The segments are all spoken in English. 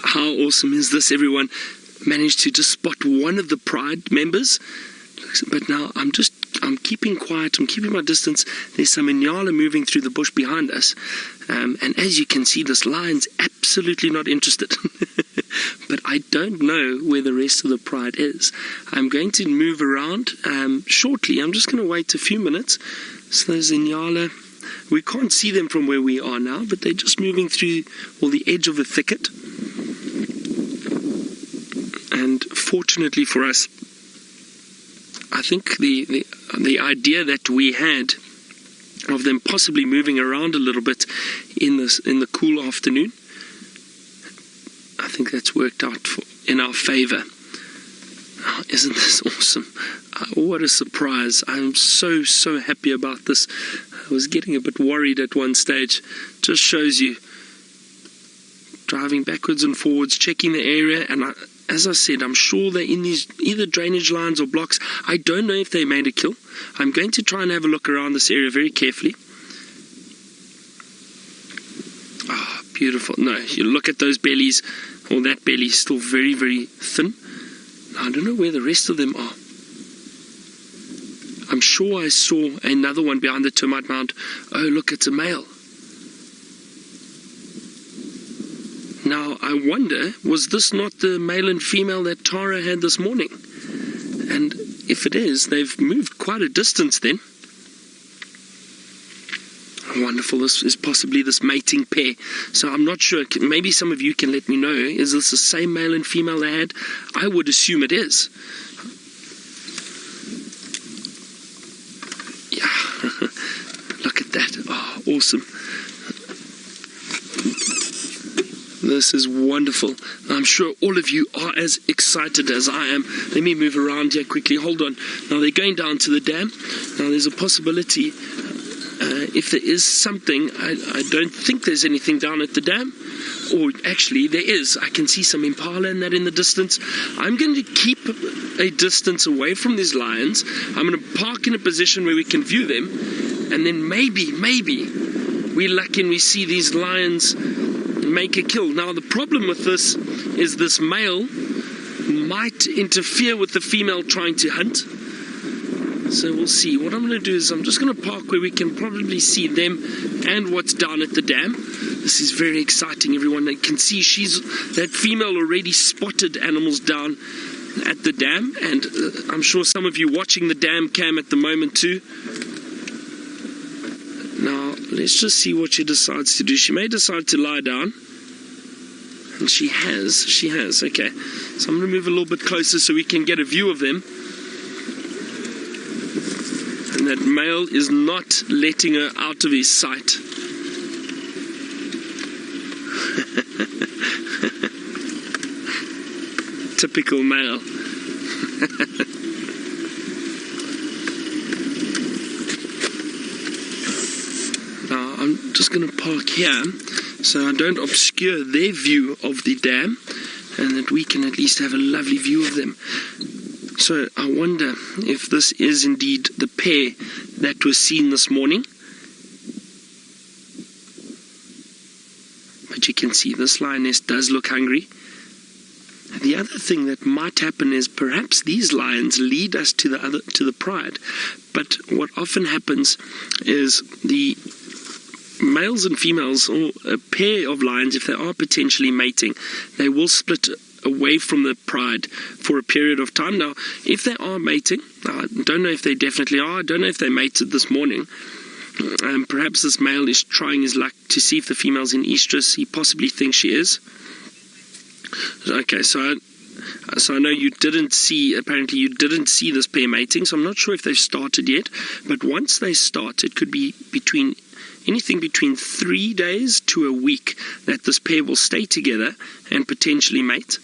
How awesome is this, everyone? Managed to just spot one of the Pride members. But now I'm keeping quiet, I'm keeping my distance. There's some Inyala moving through the bush behind us. And as you can see, this lion's absolutely not interested. But I don't know where the rest of the Pride is. I'm going to move around shortly. I'm just going to wait a few minutes. So there's Inyala. We can't see them from where we are now, but they're just moving through the edge of the thicket. And fortunately for us, I think the idea that we had of them possibly moving around a little bit in the cool afternoon, I think that's worked out in our favor. Oh, isn't this awesome? What a surprise. I'm so happy about this. I was getting a bit worried at one stage. Just shows you driving backwards and forwards, checking the area, and as I said, I'm sure they're in these either drainage lines or blocks. I don't know if they made a kill. I'm going to try and have a look around this area very carefully. Ah, beautiful. No, you look at those bellies, or that belly is still very, very thin. I don't know where the rest of them are. I'm sure I saw another one behind the termite mound. Oh, look, it's a male. Now, I wonder, was this not the male and female that Tara had this morning? And if it is, they've moved quite a distance then. Wonderful, this is possibly this mating pair. So I'm not sure, maybe some of you can let me know, is this the same male and female they had? I would assume it is. Yeah, look at that, oh, awesome. This is wonderful. I'm sure all of you are as excited as I am. Let me move around here quickly. Hold on. Now they're going down to the dam. Now there's a possibility, if there is something, I don't think there's anything down at the dam. Or actually there is. I can see some impala and that in the distance. I'm going to keep a distance away from these lions. I'm going to park in a position where we can view them. And then maybe we're lucky and we see these lions make a kill. Now the problem with this is this male might interfere with the female trying to hunt. So we'll see. What I'm going to do is I'm just going to park where we can probably see them and what's down at the dam. This is very exciting, everyone. You can see that female already spotted animals down at the dam, and I'm sure some of you watching the dam cam at the moment too. Now, let's just see what she decides to do. She may decide to lie down. And she has, okay. So I'm going to move a little bit closer so we can get a view of them. And that male is not letting her out of his sight. Typical male. Now, I'm just going to park here so I don't obscure their view of the dam, and that we can at least have a lovely view of them. So I wonder if this is indeed the pair that was seen this morning. But you can see this lioness does look hungry. The other thing that might happen is perhaps these lions lead us to the Pride. But what often happens is the males and females, or a pair of lions, if they are potentially mating, they will split away from the Pride for a period of time. Now, if they are mating, I don't know if they definitely are, I don't know if they mated this morning. Perhaps this male is trying his luck to see if the female's in estrus. He possibly thinks she is. Okay, so I know you didn't see, apparently you didn't see this pair mating, so I'm not sure if they've started yet. But once they start, it could be anything between 3 days to a week that this pair will stay together and potentially mate.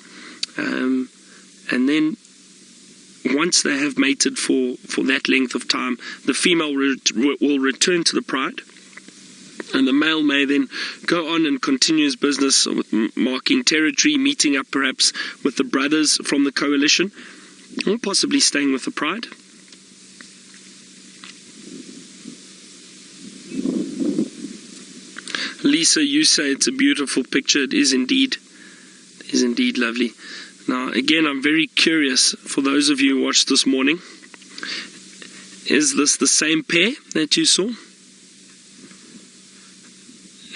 And then once they have mated for that length of time, the female will return to the Pride, and the male may then go on and continue his business with marking territory, meeting up perhaps with the brothers from the coalition, or possibly staying with the Pride. Lisa, you say it's a beautiful picture. It is indeed. is indeed lovely. Now, again, I'm very curious, for those of you who watched this morning, is this the same pair that you saw?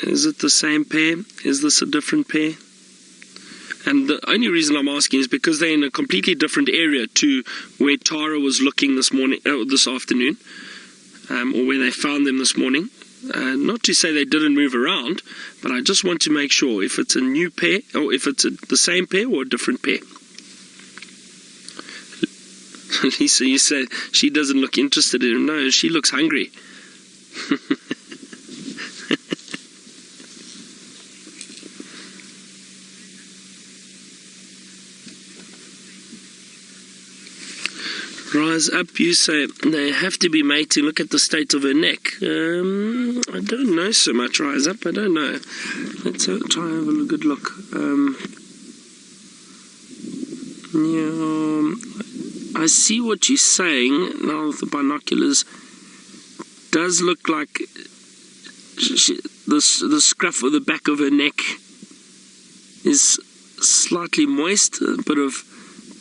Is it the same pair? Is this a different pair? And the only reason I'm asking is because they're in a completely different area to where Tara was looking this afternoon, or where they found them this morning. Not to say they didn't move around, but I just want to make sure if it's a new pair, or if it's the same pair or a different pair. Lisa, you say she doesn't look interested in him. No, she looks hungry. Rise up, you say they have to be mating. Look at the state of her neck. I don't know so much, Rise Up. I don't know. Let's try and have a good look. Yeah, I see what you're saying now with the binoculars. Does look like the scruff of the back of her neck is slightly moist, a bit of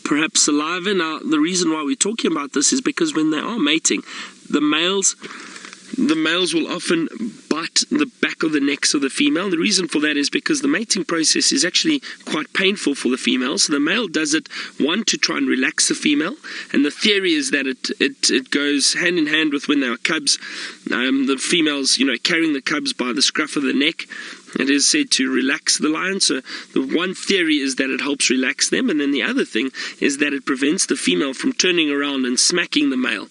perhaps saliva. Now, the reason why we're talking about this is because when they are mating, the males will often bite the back of the necks of the female. The reason for that is because the mating process is actually quite painful for the female. So the male does it, one, to try and relax the female, and the theory is that it goes hand in hand with when they are cubs. The females, carrying the cubs by the scruff of the neck. It is said to relax the lion. So the one theory is that it helps relax them, and then the other thing is that it prevents the female from turning around and smacking the male,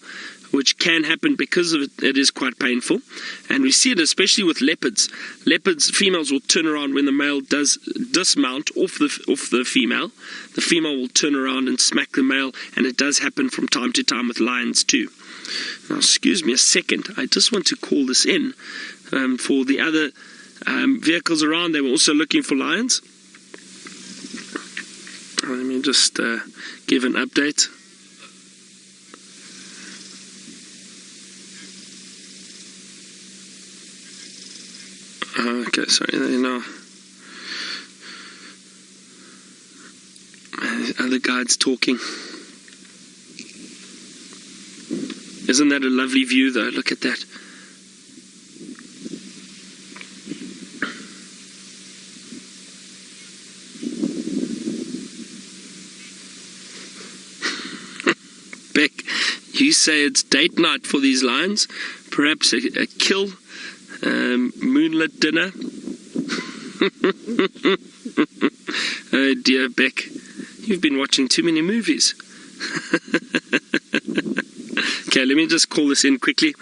which can happen because of it is quite painful. And we see it especially with leopards. Leopards, females will turn around when the male does dismount off the female. The female will turn around and smack the male, and it does happen from time to time with lions too. Now, excuse me a second. I just want to call this in for the other vehicles around. They were also looking for lions. Let me just give an update. Okay, sorry, there you know. Other guides talking. Isn't that a lovely view though? Look at that. Beck, you say it's date night for these lions. Perhaps a kill. Moonlit dinner. Oh dear, Beck, you've been watching too many movies. Okay, let me just call this in quickly.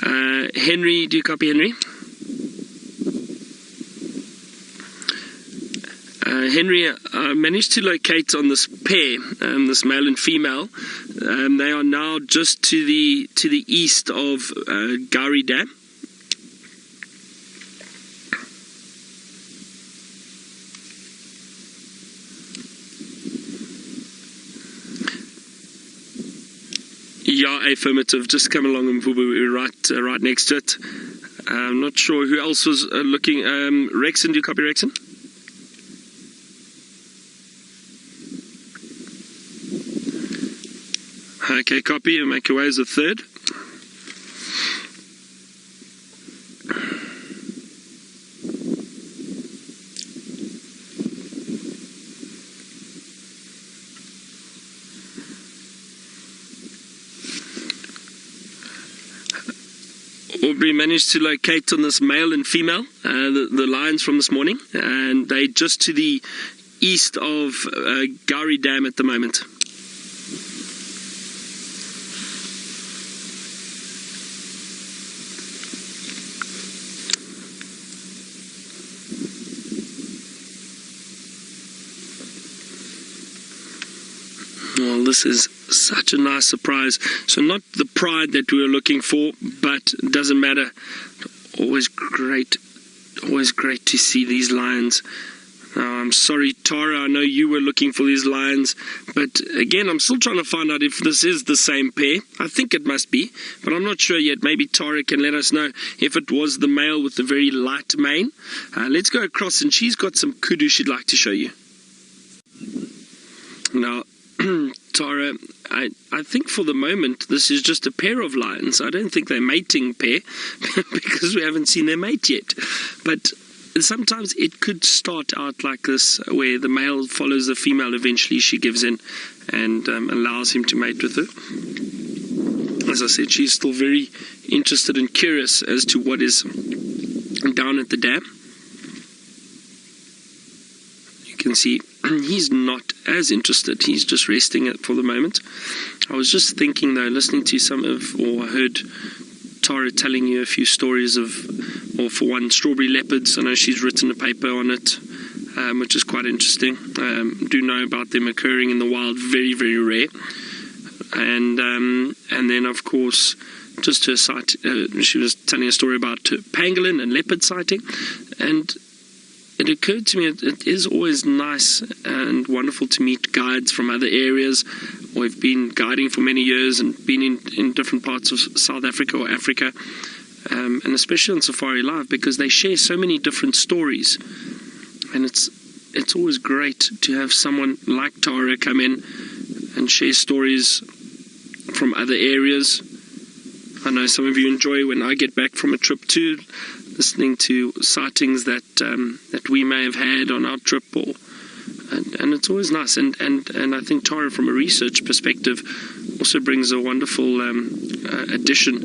Henry, do you copy, Henry? Henry, I managed to locate on this pair, this male and female. They are now just to the east of Gowrie Dam. Yeah, affirmative. Just come along, and we're right next to it. I'm not sure who else was looking. Rexon, do you copy, Rexon? Okay, copy, and make your way as a third. Aubrey managed to locate on this male and female, the lions from this morning, and they're just to the east of Gowrie Dam at the moment. Well, this is such a nice surprise. So not the pride that we were looking for, but it doesn't matter. Always great to see these lions Now, I'm sorry, Tara, I know you were looking for these lions, but again, I'm still trying to find out if this is the same pair. I think it must be, but I'm not sure yet. Maybe Tara can let us know if it was the male with the very light mane. Let's go across, and she's got some kudu she'd like to show you. Now, Tara, I think for the moment this is just a pair of lions. I don't think they're mating pair because we haven't seen their mate yet. But sometimes it could start out like this, where the male follows the female. Eventually she gives in and allows him to mate with her. As I said, she's still very interested and curious as to what is down at the dam. You can see he's not as interested. He's just resting it for the moment. I was just thinking though, listening to I heard Tara telling you a few stories of, or for one, strawberry leopards. I know she's written a paper on it, which is quite interesting. Do know about them occurring in the wild, very, very rare. And then of course, just her sight, she was telling a story about pangolin and leopard sighting, and it occurred to me it is always nice and wonderful to meet guides from other areas. We've been guiding for many years and been in different parts of South Africa or Africa, and especially on Safari Live, because they share so many different stories, and it's always great to have someone like Tara come in and share stories from other areas. I know some of you enjoy when I get back from a trip too, listening to sightings that we may have had on our trip, and it's always nice. And I think Tara, from a research perspective, also brings a wonderful addition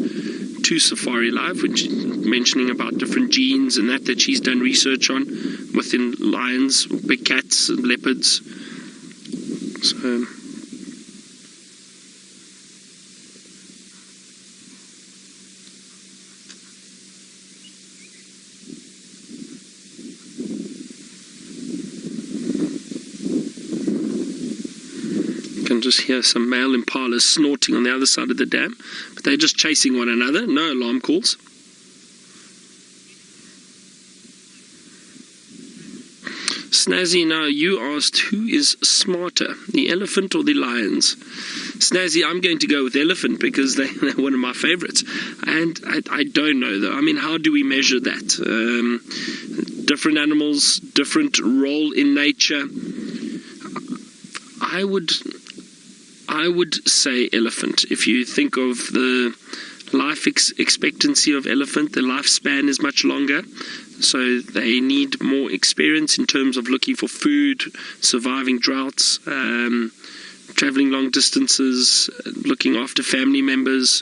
to Safari Live, which mentioning about different genes and that she's done research on within lions, big cats, and leopards. So. Just hear some male impalas snorting on the other side of the dam, but they're just chasing one another. No alarm calls. Snazzy, now you asked who is smarter, the elephant or the lions? Snazzy, I'm going to go with elephant because they're one of my favorites, and I don't know though. I mean, how do we measure that? Different animals, different role in nature. I would say elephant. If you think of the life expectancy of elephant, the lifespan is much longer, so they need more experience in terms of looking for food, surviving droughts, traveling long distances, looking after family members.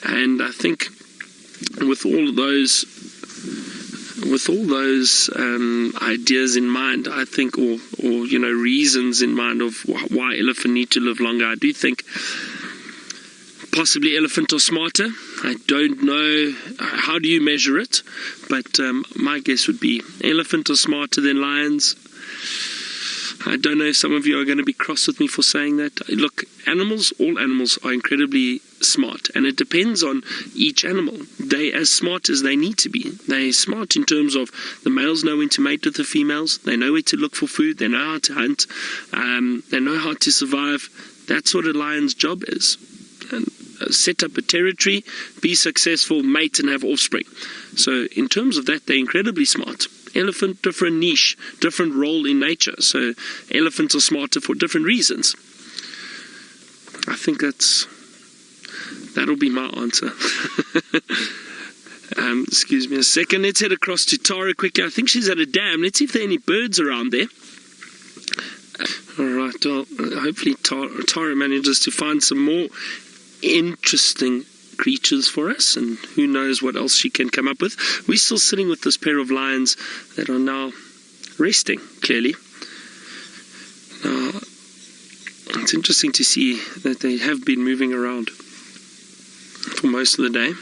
And I think with all those ideas in mind, I think, or reasons in mind of why elephant need to live longer, I do think possibly elephant are smarter. I don't know how do you measure it, but my guess would be elephant are smarter than lions. I don't know if some of you are going to be cross with me for saying that. Look, all animals are incredibly smart, and it depends on each animal. They're as smart as they need to be. They're smart in terms of the males know when to mate with the females, they know where to look for food, they know how to hunt, they know how to survive. That's what a lion's job is. And set up a territory, be successful, mate and have offspring. So in terms of that, they're incredibly smart. Elephant, different niche, different role in nature. So elephants are smarter for different reasons. I think that'll be my answer. Excuse me a second. Let's head across to Tara quickly. I think she's at a dam. Let's see if there are any birds around there. Alright, well, hopefully Tara manages to find some more interesting creatures for us, and who knows what else she can come up with. We're still sitting with this pair of lions that are now resting, clearly. Now, it's interesting to see that they have been moving around for most of the day.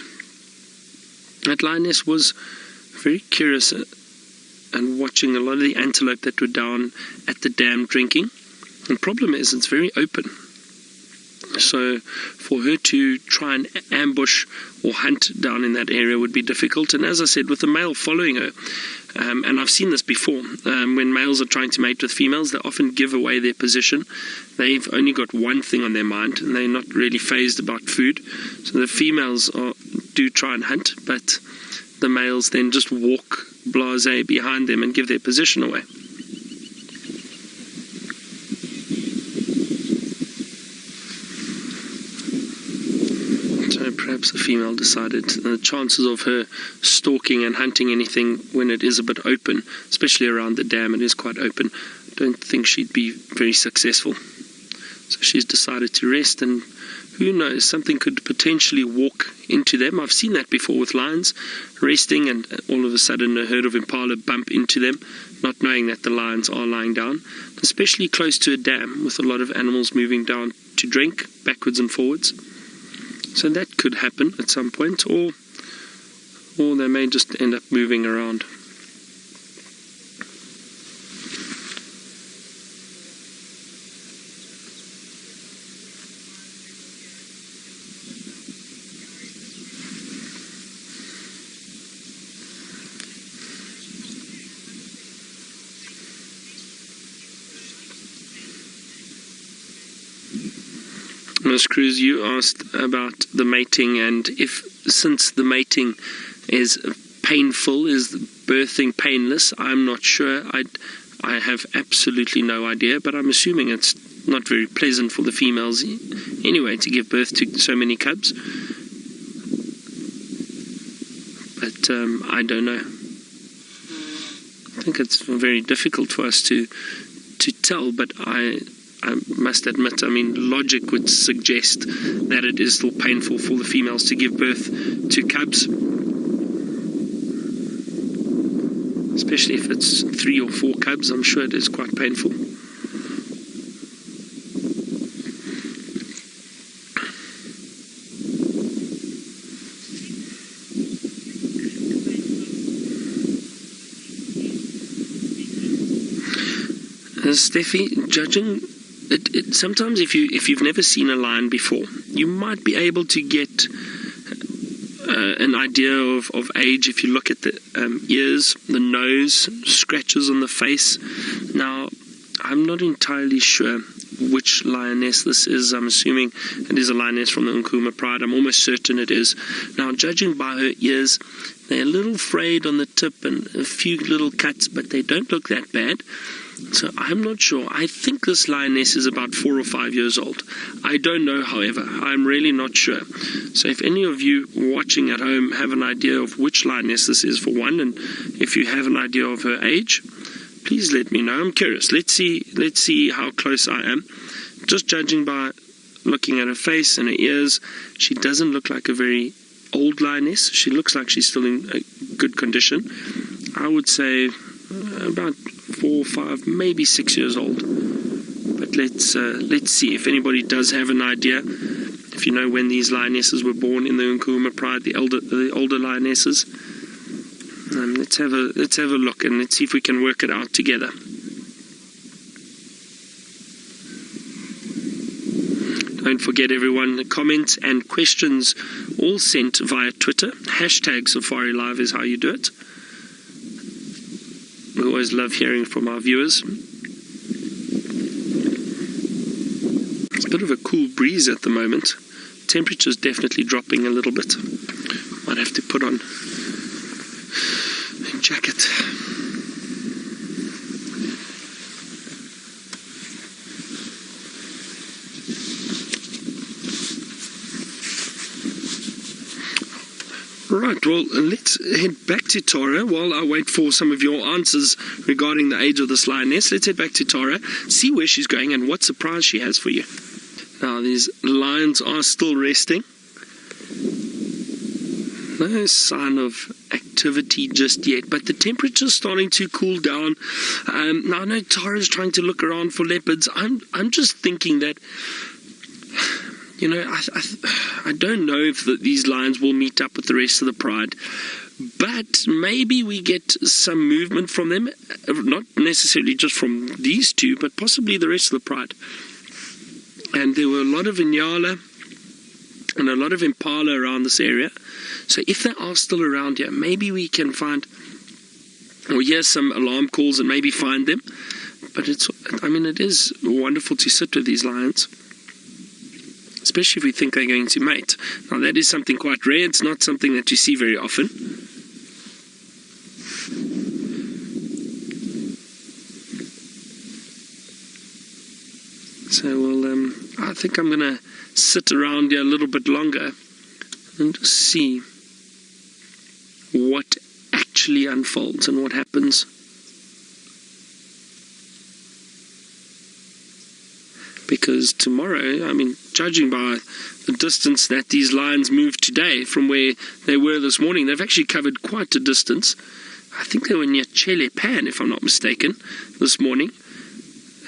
That lioness was very curious and watching a lot of the antelope that were down at the dam drinking. The problem is it's very open. So for her to try and ambush or hunt down in that area would be difficult. And as I said, with the male following her, And I've seen this before. When males are trying to mate with females, they often give away their position. They've only got one thing on their mind, and they're not really fazed about food. So the females do try and hunt, but the males then just walk blasé behind them and give their position away. So perhaps the female decided the chances of her stalking and hunting anything when it is a bit open, especially around the dam, it is quite open, I don't think she'd be very successful. So she's decided to rest, and who knows, something could potentially walk into them. I've seen that before with lions resting, and all of a sudden a herd of impala bump into them, not knowing that the lions are lying down, especially close to a dam with a lot of animals moving down to drink backwards and forwards. So that could happen at some point, or they may just end up moving around. Ms. Cruz, you asked about the mating, and if, since the mating is painful, is birthing painless? I'm not sure. I have absolutely no idea, but I'm assuming it's not very pleasant for the females anyway to give birth to so many cubs. But I don't know. I think it's very difficult for us to tell, but I must admit, I mean, logic would suggest that it is still painful for the females to give birth to cubs, especially if it's 3 or 4 cubs. I'm sure it is quite painful. Steffi, judging it, sometimes if you've never seen a lion before, you might be able to get an idea of age if you look at the ears, the nose, scratches on the face. Now, I'm not entirely sure which lioness this is. I'm assuming it is a lioness from the Nkuhuma Pride. I'm almost certain it is. Now, judging by her ears, they're a little frayed on the tip and a few little cuts, but they don't look that bad. So I'm not sure. I think this lioness is about 4 or 5 years old. I don't know, however. I'm really not sure. So if any of you watching at home have an idea of which lioness this is, for one, and if you have an idea of her age, please let me know. I'm curious. Let's see how close I am. Just judging by looking at her face and her ears, she doesn't look like a very old lioness. She looks like she's still in a good condition. I would say about 4, 5, maybe 6 years old. But let's see if anybody does have an idea. If you know when these lionesses were born in the Nkuhuma Pride, the older lionesses, let's have a look and let's see if we can work it out together. Don't forget, everyone, the comments and questions all sent via Twitter. #SafariLive is how you do it. We always love hearing from our viewers. It's a bit of a cool breeze at the moment. Temperature's definitely dropping a little bit. Might have to put on a jacket. Right, well, let's head back to Tara while I wait for some of your answers regarding the age of this lioness. Let's head back to Tara, see where she's going and what surprise she has for you. Now, these lions are still resting. No sign of activity just yet, but the temperature's starting to cool down. Now, I know Tara's trying to look around for leopards. I'm just thinking that, you know, I don't know if these lions will meet up with the rest of the pride, but maybe we get some movement from them, not necessarily just from these two, but possibly the rest of the pride. And there were a lot of Inyala and a lot of Impala around this area. So if they are still around here, maybe we can find or hear some alarm calls and maybe find them. But it is wonderful to sit with these lions, especially if we think they're going to mate. Now, that is something quite rare. It's not something that you see very often. So, I think I'm going to sit around here a little bit longer and just see what actually unfolds and what happens. Because tomorrow, judging by the distance that these lions moved today from where they were this morning, they've actually covered quite a distance. I think they were near Chelepan, if I'm not mistaken, this morning.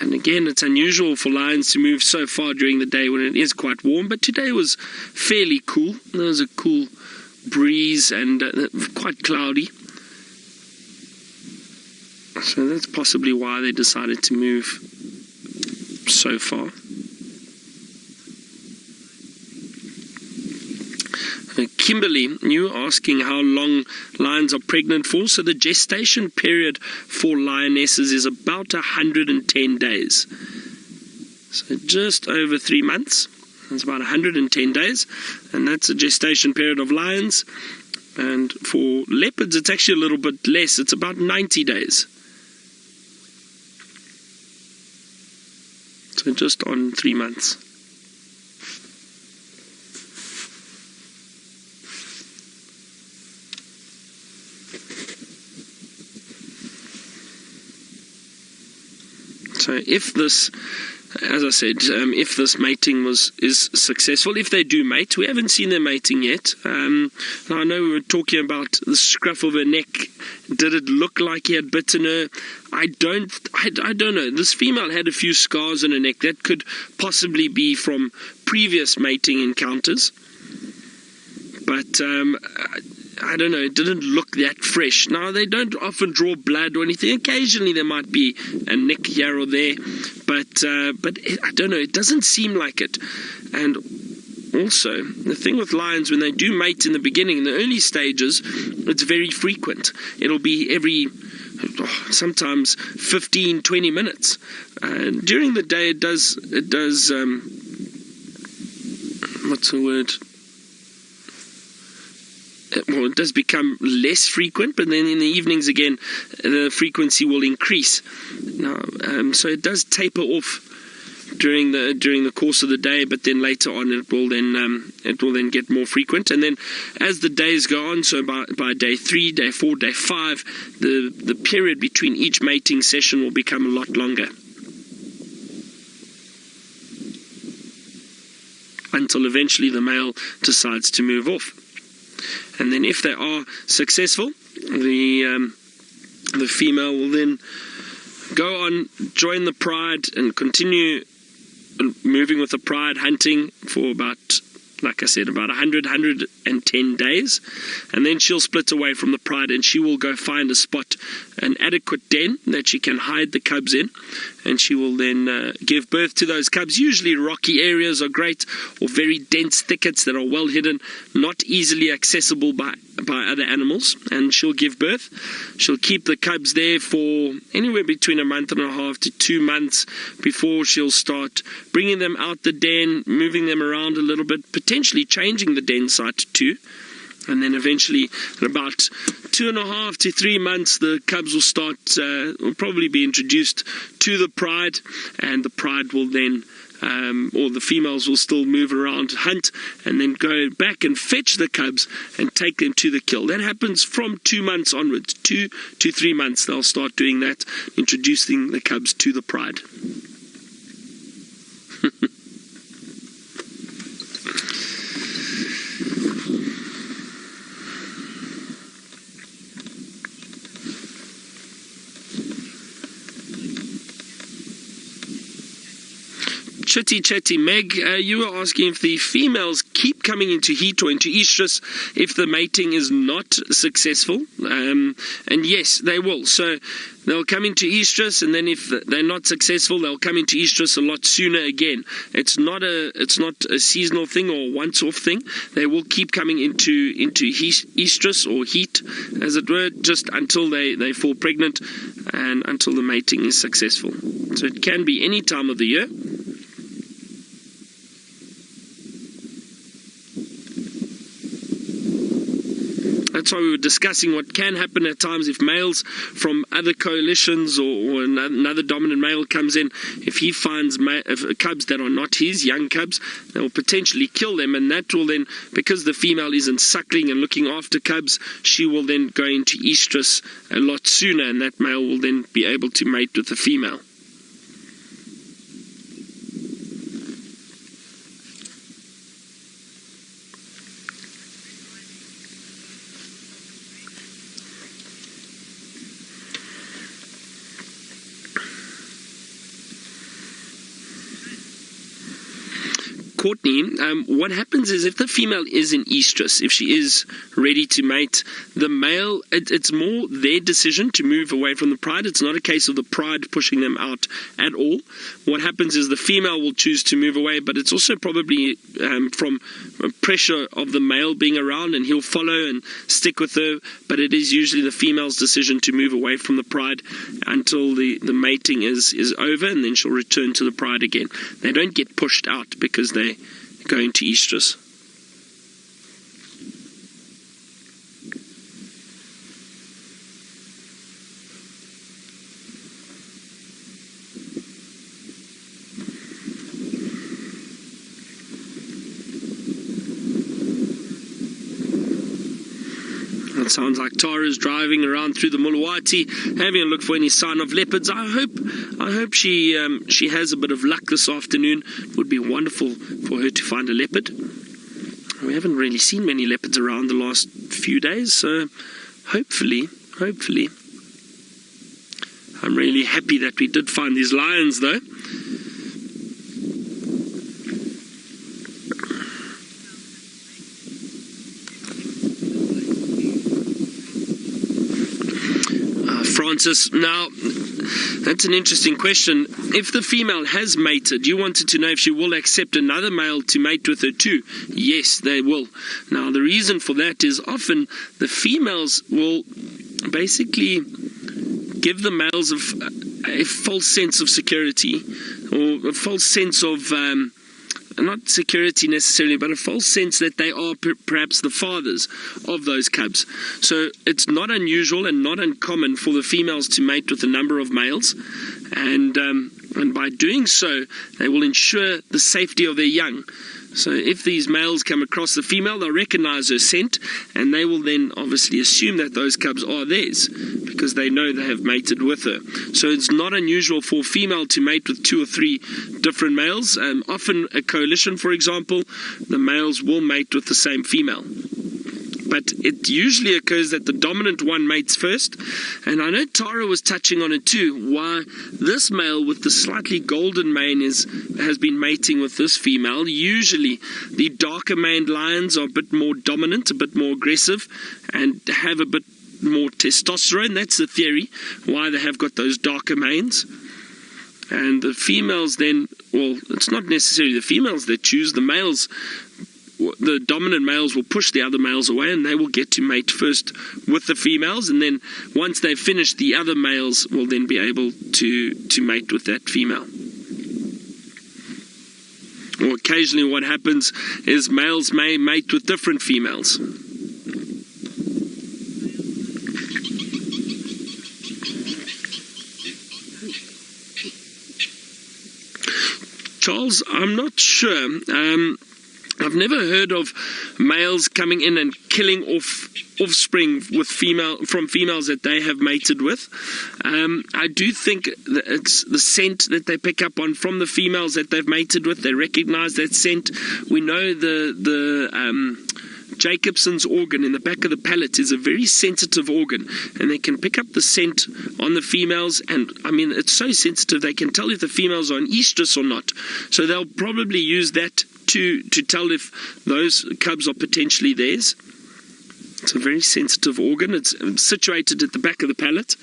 And again, it's unusual for lions to move so far during the day when it is quite warm, but today was fairly cool. There was a cool breeze and quite cloudy. So that's possibly why they decided to move so far. Kimberly, you were asking how long lions are pregnant for. So the gestation period for lionesses is about 110 days. So just over 3 months. It's about 110 days. And that's the gestation period of lions. And for leopards, it's actually a little bit less. It's about 90 days. So just on 3 months. So if this, as I said, if this mating is successful, if they do mate, we haven't seen them mating yet. Now I know we were talking about the scruff of her neck. Did it look like he had bitten her? I don't know. This female had a few scars on her neck. That could possibly be from previous mating encounters. But I don't know, it didn't look that fresh. Now, they don't often draw blood or anything. Occasionally there might be a nick here or there, but I don't know, it doesn't seem like it. And also, the thing with lions, when they do mate in the beginning, in the early stages, it's very frequent. It'll be every sometimes 15, 20 minutes. During the day, it does what's the word? Well, it does become less frequent, but then in the evenings again, the frequency will increase. Now, so it does taper off during the course of the day, but then later on it will then get more frequent. And then as the days go on, so by day 3, day 4, day 5, the period between each mating session will become a lot longer, until eventually the male decides to move off. And then if they are successful, the female will then go on, join the pride, and continue moving with the pride, hunting for about, like I said, about 110 days. And then she'll split away from the pride and she will go find a spot, an adequate den that she can hide the cubs in. And she will then give birth to those cubs. Usually rocky areas are great, or very dense thickets that are well hidden, not easily accessible by other animals. And she'll give birth. She'll keep the cubs there for anywhere between 1.5 months to 2 months before she'll start bringing them out the den, moving them around a little bit, potentially changing the den site too. And then eventually, in about 2.5 to 3 months, the cubs will probably be introduced to the pride, and the pride will then, or the females will still move around, hunt, and then go back and fetch the cubs and take them to the kill. That happens from 2 months onwards. 2 to 3 months, they'll start doing that, introducing the cubs to the pride. Chitty Meg, you were asking if the females keep coming into heat or into estrus if the mating is not successful, and yes, they will. So they'll come into estrus, and then if they're not successful, they'll come into estrus a lot sooner again. It's not a seasonal thing or a once-off thing. They will keep coming into estrus or heat, as it were, just until they fall pregnant and until the mating is successful. So it can be any time of the year. That's why we were discussing what can happen at times if males from other coalitions or another dominant male comes in. If he finds cubs that are not his, young cubs, they will potentially kill them, and that will then, because the female isn't suckling and looking after cubs, she will then go into estrus a lot sooner, and that male will then be able to mate with the female. Courtney, what happens is if the female is in estrus, if she is ready to mate, the male, it's more their decision to move away from the pride. It's not a case of the pride pushing them out at all. What happens is the female will choose to move away, but it's also probably from pressure of the male being around, and he'll follow and stick with her, but it is usually the female's decision to move away from the pride until the mating is over, and then she'll return to the pride again. They don't get pushed out because they go into estrus. It sounds like Tara's driving around through the Muluwati, having a look for any sign of leopards. I hope she has a bit of luck this afternoon. It would be wonderful for her to find a leopard. We haven't really seen many leopards around the last few days, so hopefully. I'm really happy that we did find these lions, though. Francis, now that's an interesting question. If the female has mated, you wanted to know if she will accept another male to mate with her too. Yes, they will. Now the reason for that is often the females will basically give the males a false sense of security, or a false sense of not security necessarily, but a false sense that they are perhaps the fathers of those cubs. So it's not unusual and not uncommon for the females to mate with a number of males, and by doing so, they will ensure the safety of their young. So if these males come across the female, they'll recognize her scent, and they will then obviously assume that those cubs are theirs, because they know they have mated with her. So it's not unusual for a female to mate with 2 or 3 different males. Often a coalition, for example, the males will mate with the same female. But it usually occurs that the dominant one mates first. And I know Tara was touching on it too, why this male with the slightly golden mane has been mating with this female. Usually the darker maned lions are a bit more dominant, a bit more aggressive, and have a bit more testosterone. That's the theory, why they have got those darker manes. And the females then, well, it's not necessarily the females that choose. The males, the dominant males will push the other males away, and they will get to mate first with the females, and then once they've finished, the other males will then be able to mate with that female. Or occasionally what happens is males may mate with different females. Charles, I'm not sure. I've never heard of males coming in and killing off offspring with from females that they have mated with. I do think that it's the scent that they pick up on from the females that they've mated with. They recognize that scent. We know the Jacobson's organ in the back of the palate is a very sensitive organ, and they can pick up the scent on the females, and I mean, it's so sensitive they can tell if the females are in estrus or not. So they'll probably use that to tell if those cubs are potentially theirs. It's a very sensitive organ. It's situated at the back of the palate.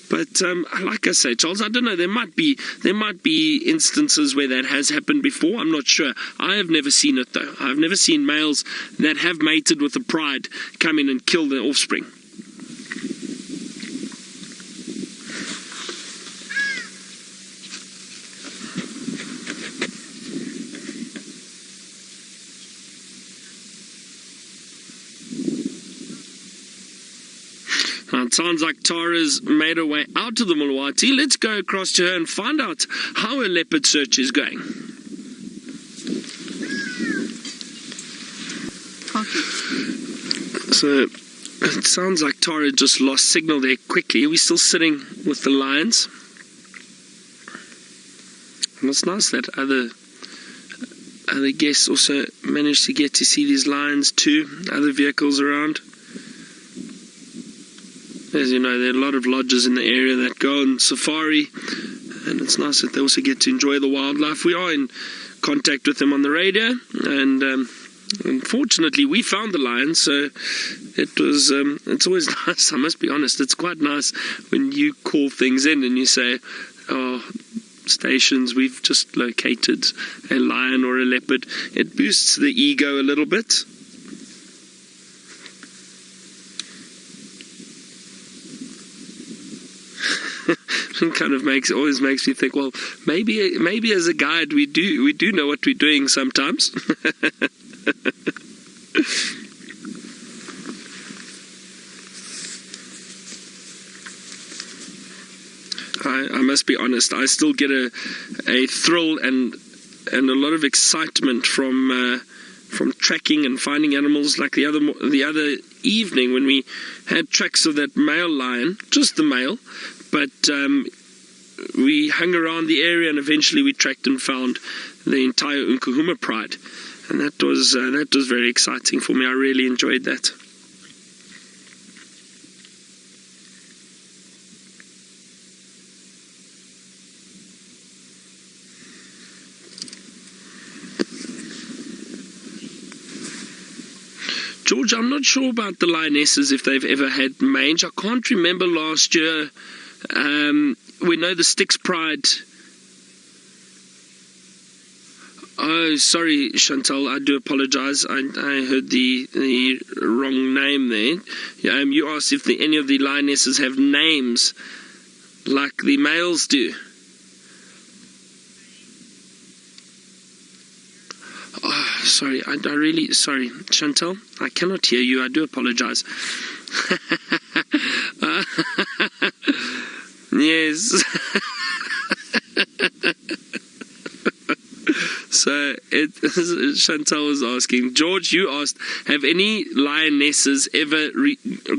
But like I say, Charles, I don't know. There might be instances where that has happened before. I'm not sure. I have never seen it though. I've never seen males that have mated with a pride come in and kill their offspring. It sounds like Tara's made her way out of the Mulwati. Let's go across to her and find out how her leopard search is going. So it sounds like Tara just lost signal there quickly. Are we still sitting with the lions? And it's nice that other guests also managed to get to see these lions too, other vehicles around. As you know, there are a lot of lodges in the area that go on safari, and it's nice that they also get to enjoy the wildlife. We are in contact with them on the radio, and unfortunately we found the lions, so it's always nice. I must be honest, it's quite nice when you call things in and you say, oh, stations, we've just located a lion or a leopard. It boosts the ego a little bit. It kind of always makes me think, well, maybe as a guide we do know what we're doing sometimes. I must be honest, I still get a thrill and a lot of excitement from tracking and finding animals, like the other evening when we had tracks of that male lion, just the male, but we hung around the area and eventually we tracked and found the entire Nkuhuma pride, and that was very exciting for me. I really enjoyed that. George, I'm not sure about the lionesses, if they've ever had mange. I can't remember last year. We know the Styx pride. Oh, sorry, Chantal, I do apologize. I heard the wrong name there. You asked if any of the lionesses have names like the males do. Oh, sorry, I really, sorry, Chantal, I cannot hear you. I do apologize. Yes. So Chantal was asking, George, you asked, have any lionesses ever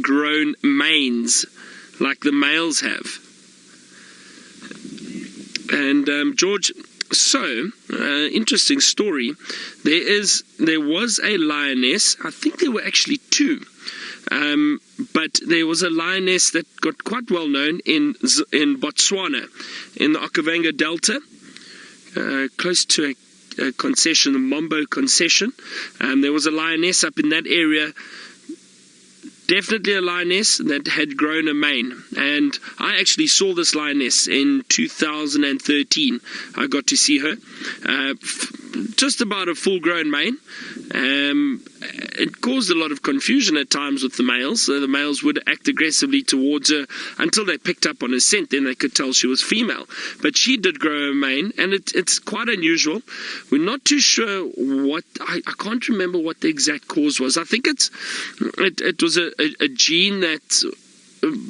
grown manes like the males have? And George, so interesting story. There was a lioness. I think there were actually two. But there was a lioness that got quite well known in Botswana, in the Okavango Delta, close to a concession, the Mambo concession. There was a lioness up in that area, definitely a lioness that had grown a mane. And I actually saw this lioness in 2013. I got to see her, just about a full-grown mane. It caused a lot of confusion at times with the males. So the males would act aggressively towards her until they picked up on her scent. Then they could tell she was female. But she did grow a mane, and it's quite unusual. We're not too sure what. I can't remember what the exact cause was. I think it was a gene that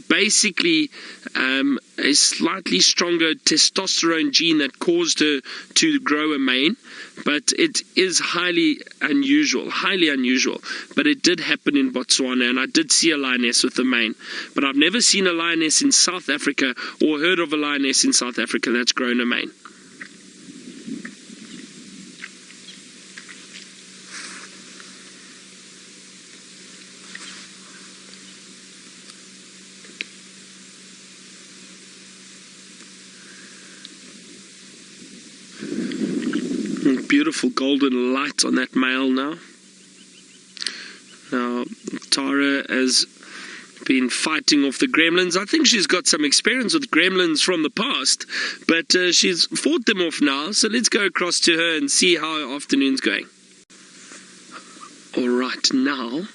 basically a slightly stronger testosterone gene that caused her to grow a mane. But it is highly unusual, but it did happen in Botswana, and I did see a lioness with a mane. But I've never seen a lioness in South Africa or heard of a lioness in South Africa that's grown a mane. beautiful golden light on that male now. Now, Tara has been fighting off the gremlins. I think she's got some experience with gremlins from the past, but she's fought them off now. So let's go across to her and see how her afternoon's going. All right, now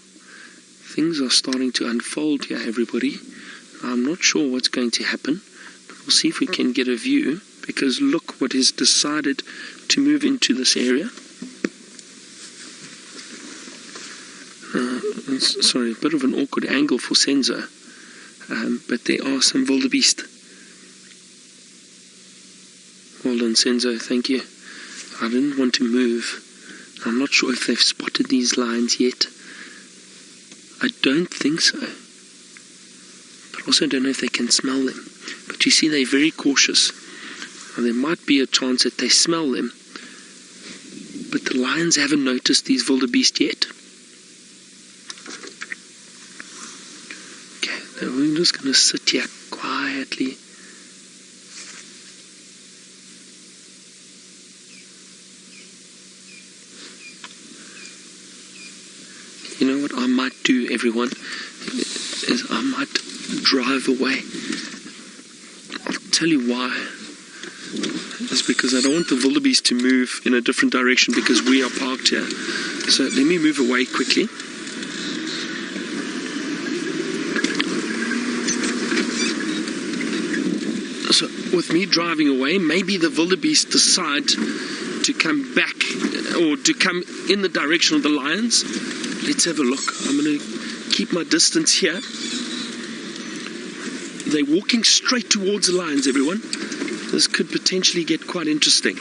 things are starting to unfold here, everybody. I'm not sure what's going to happen, but we'll see if we can get a view, because look what has decided to move into this area. Sorry, a bit of an awkward angle for Senzo, but there are some wildebeest. Well done, Senzo, thank you. I didn't want to move. I'm not sure if they've spotted these lions yet. I don't think so. But also don't know if they can smell them. But you see, they're very cautious. Now, there might be a chance that they smell them, but the lions haven't noticed these wildebeest yet. Okay, now we're just going to sit here quietly. You know what I might do, everyone, is I might drive away. I'll tell you why. It's because I don't want the wildebeest to move in a different direction because we are parked here. So let me move away quickly. So with me driving away, maybe the wildebeest decide to come back or to come in the direction of the lions. Let's have a look. I'm going to keep my distance here. They're walking straight towards the lions, everyone. This could potentially get quite interesting.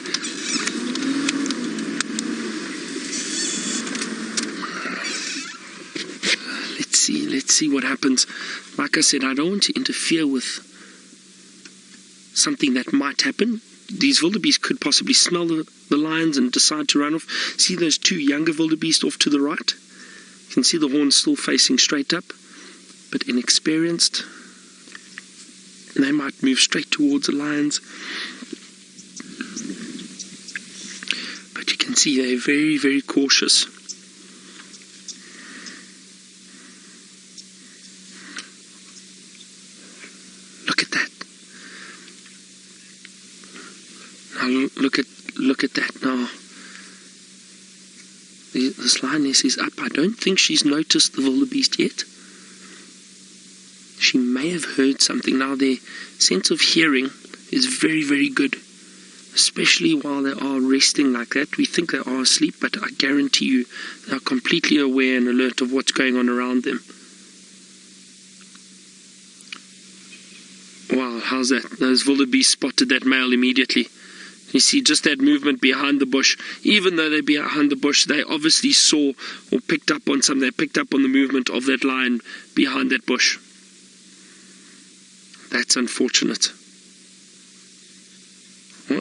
Let's see what happens. Like I said, I don't want to interfere with something that might happen. These wildebeest could possibly smell the lions and decide to run off. See those two younger wildebeest off to the right? You can see the horns still facing straight up, but inexperienced. And they might move straight towards the lions. But you can see they're very, very cautious. Look at that. Now look at that now. This lioness is up. I don't think she's noticed the wildebeest yet. She may have heard something. Now their sense of hearing is very, very good, especially while they are resting like that. We think they are asleep, but I guarantee you they are completely aware and alert of what's going on around them. Wow, how's that? Those wildebeest spotted that male immediately. You see just that movement behind the bush. Even though they're behind the bush, they obviously saw or picked up on something. They picked up on the movement of that lion behind that bush. That's unfortunate. Well,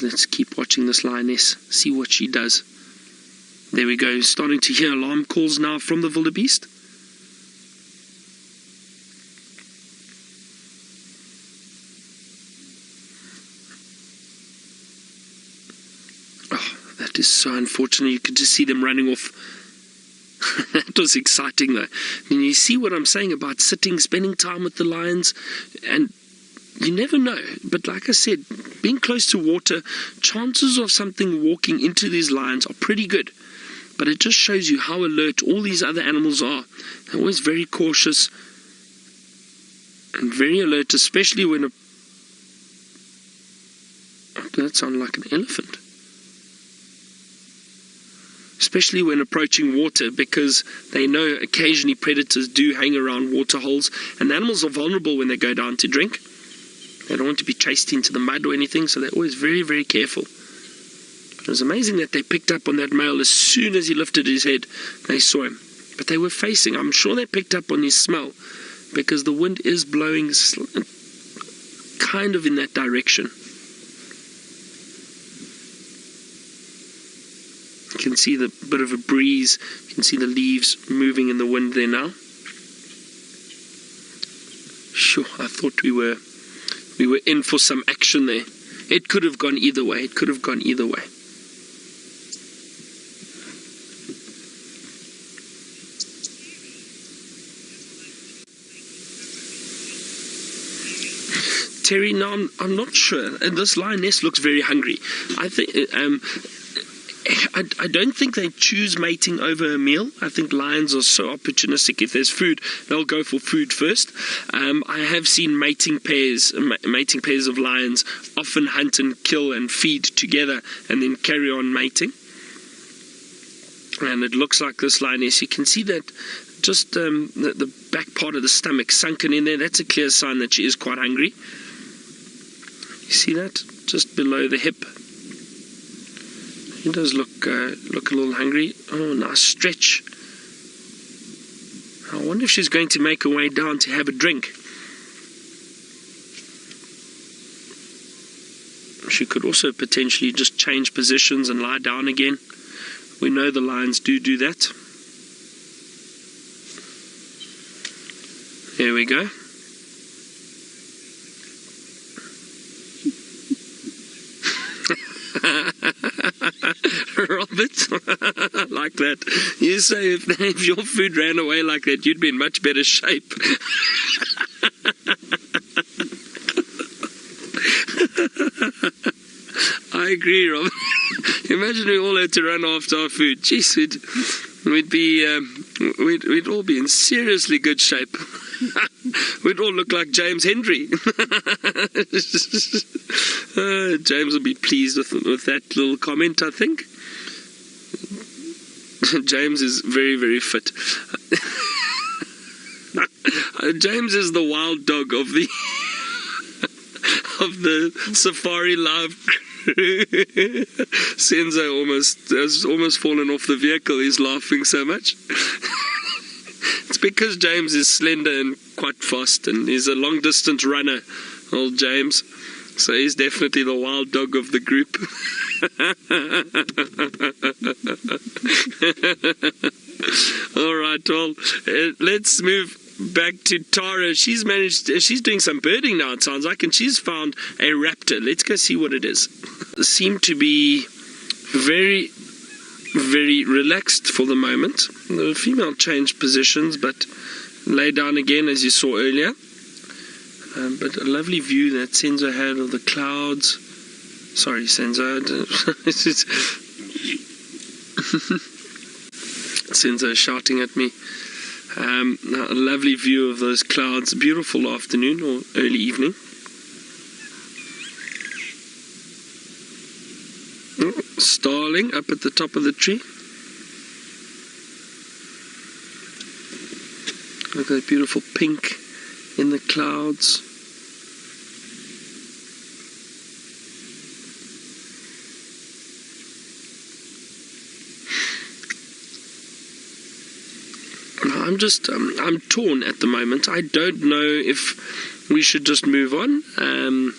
let's keep watching this lioness, see what she does. There we go, starting to hear alarm calls now from the wildebeest. Oh, that is so unfortunate. You could just see them running off. That was exciting though. And you see what I'm saying about spending time with the lions, and you never know. But like I said, being close to water, chances of something walking into these lions are pretty good. But it just shows you how alert all these other animals are. They're always very cautious and very alert, especially when that sounded like an elephant. Especially when approaching water, because they know occasionally predators do hang around water holes, and animals are vulnerable when they go down to drink. They don't want to be chased into the mud or anything, so they're always very, very careful. But it was amazing that they picked up on that male as soon as he lifted his head. They saw him. But they were facing, I'm sure they picked up on his smell, because the wind is blowing kind of in that direction. You can see the bit of a breeze. You can see the leaves moving in the wind there now. Sure, I thought we were in for some action there. It could have gone either way. It could have gone either way. Terry, no, I'm not sure. And this lioness looks very hungry. I think I don't think they choose mating over a meal. I think lions are so opportunistic. If there's food, they'll go for food first. I have seen mating pairs of lions often hunt and kill and feed together and then carry on mating. And it looks like this lioness, you can see that just the back part of the stomach sunken in there. That's a clear sign that she is quite hungry. You see that? Just below the hip. He does look a little hungry. Oh, nice stretch. I wonder if she's going to make her way down to have a drink. She could also potentially just change positions and lie down again. We know the lions do that. There we go. Robert, like that. You say if your food ran away like that, you'd be in much better shape. I agree, Robert. Imagine we all had to run after our food. Jeez, we'd all be in seriously good shape. We'd all look like James Hendry. James will be pleased with that little comment, I think. James is very, very fit. James is the wild dog of the safari live crew. Senzo has almost fallen off the vehicle. He's laughing so much. It's because James is slender and quite fast, and he's a long distance runner, old James. So he's definitely the wild dog of the group. All right, well, let's move back to Tara. She's doing some birding now, it sounds like, and she's found a raptor. Let's go see what it is. Seem to be very, very relaxed for the moment. The female changed positions, but lay down again, as you saw earlier. But a lovely view that Senzo had of the clouds. Sorry, Senzo. Senzo shouting at me. A lovely view of those clouds. Beautiful afternoon or early evening. Starling up at the top of the tree. Look at that beautiful pink in the clouds. I'm torn at the moment. I don't know if we should just move on and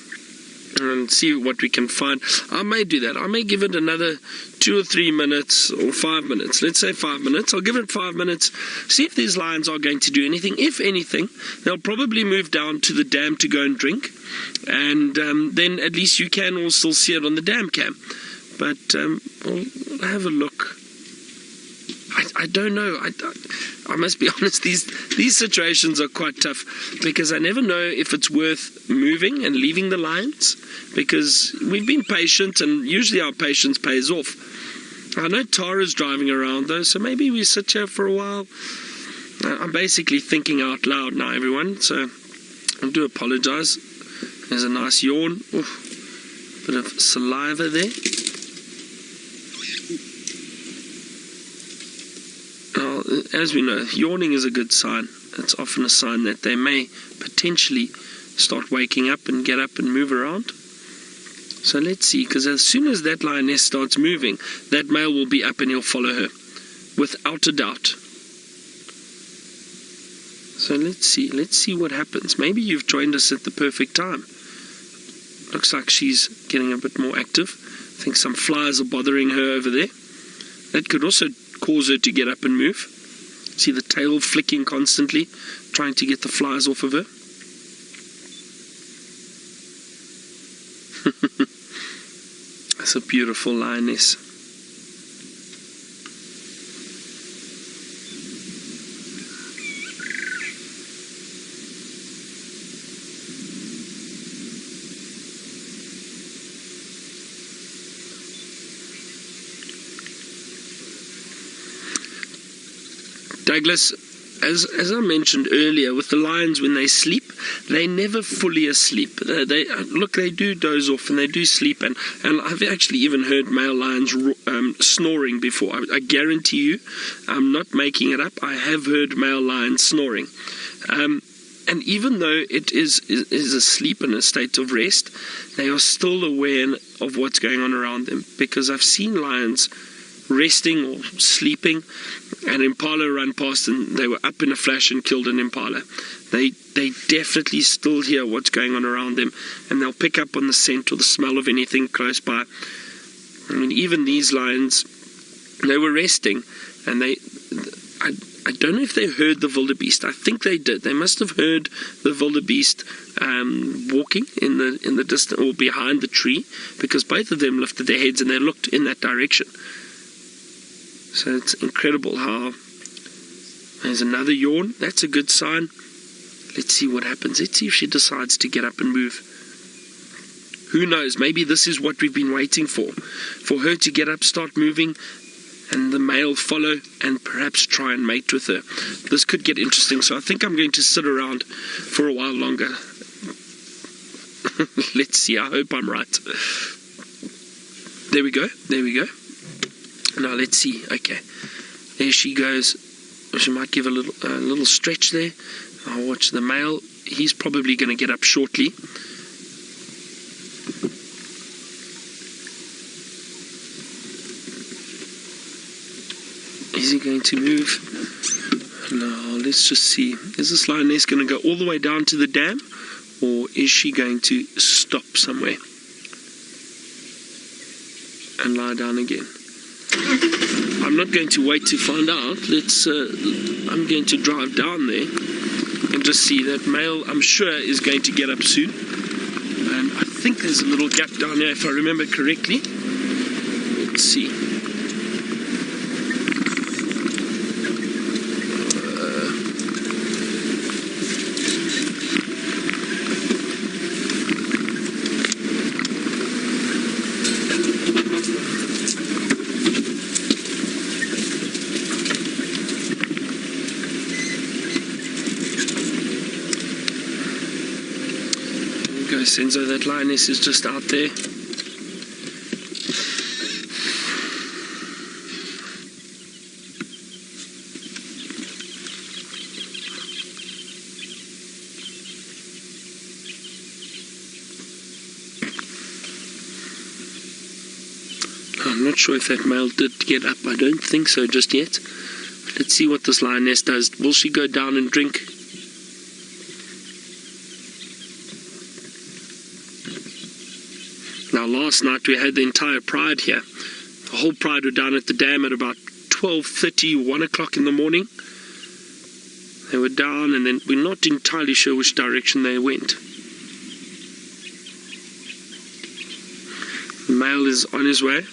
see what we can find. I may do that. I may give it another 2 or 3 minutes or 5 minutes. Let's say 5 minutes. I'll give it 5 minutes. See if these lions are going to do anything. If anything, they'll probably move down to the dam to go and drink. And then at least you can all still see it on the dam cam. But we'll have a look. I don't know. I must be honest, these situations are quite tough because I never know if it's worth moving and leaving the lions, because we've been patient and usually our patience pays off. I know Tara's driving around though, so maybe we sit here for a while. I'm basically thinking out loud now, everyone, so I do apologize. There's a nice yawn. Oof, bit of saliva there. As we know, yawning is a good sign. It's often a sign that they may potentially start waking up and get up and move around. So let's see, because as soon as that lioness starts moving, that male will be up and he'll follow her, without a doubt. So let's see what happens. Maybe you've joined us at the perfect time. Looks like she's getting a bit more active. I think some flies are bothering her over there. That could also cause her to get up and move. See the tail flicking constantly, trying to get the flies off of her. That's a beautiful lioness. Douglas, as I mentioned earlier, with the lions, when they sleep, they're never fully asleep. They do doze off and they do sleep, and I've actually even heard male lions snoring before. I guarantee you, I'm not making it up. I have heard male lions snoring. And even though it is asleep in a state of rest, they are still aware of what's going on around them, because I've seen lions resting or sleeping, and impala run past and they were up in a flash and killed an impala. They definitely still hear what's going on around them, and they'll pick up on the scent or the smell of anything close by. I mean, even these lions, they were resting, and I don't know if they heard the wildebeest. I think they did. They must have heard the wildebeest walking in the distance or behind the tree, because both of them lifted their heads and they looked in that direction. So it's incredible how there's another yawn. That's a good sign. Let's see what happens. Let's see if she decides to get up and move. Who knows? Maybe this is what we've been waiting for her to get up, start moving, and the male follow and perhaps try and mate with her. This could get interesting, so I think I'm going to sit around for a while longer. Let's see. I hope I'm right. There we go. There we go. Now let's see. Okay, there she goes. She might give a little stretch there. I'll watch the male. He's probably going to get up shortly. Is he going to move? No, let's just see. Is this lioness going to go all the way down to the dam, or is she going to stop somewhere and lie down again? I'm not going to wait to find out. I'm going to drive down there and just see. That male, I'm sure, is going to get up soon. And I think there's a little gap down here, if I remember correctly. Let's see. Senzo, that lioness is just out there. I'm not sure if that male did get up. I don't think so just yet. Let's see what this lioness does. Will she go down and drink? Now, last night we had the entire pride here. The whole pride were down at the dam at about 12:30, 1 o'clock in the morning. They were down, and then we're not entirely sure which direction they went. The male is on his way.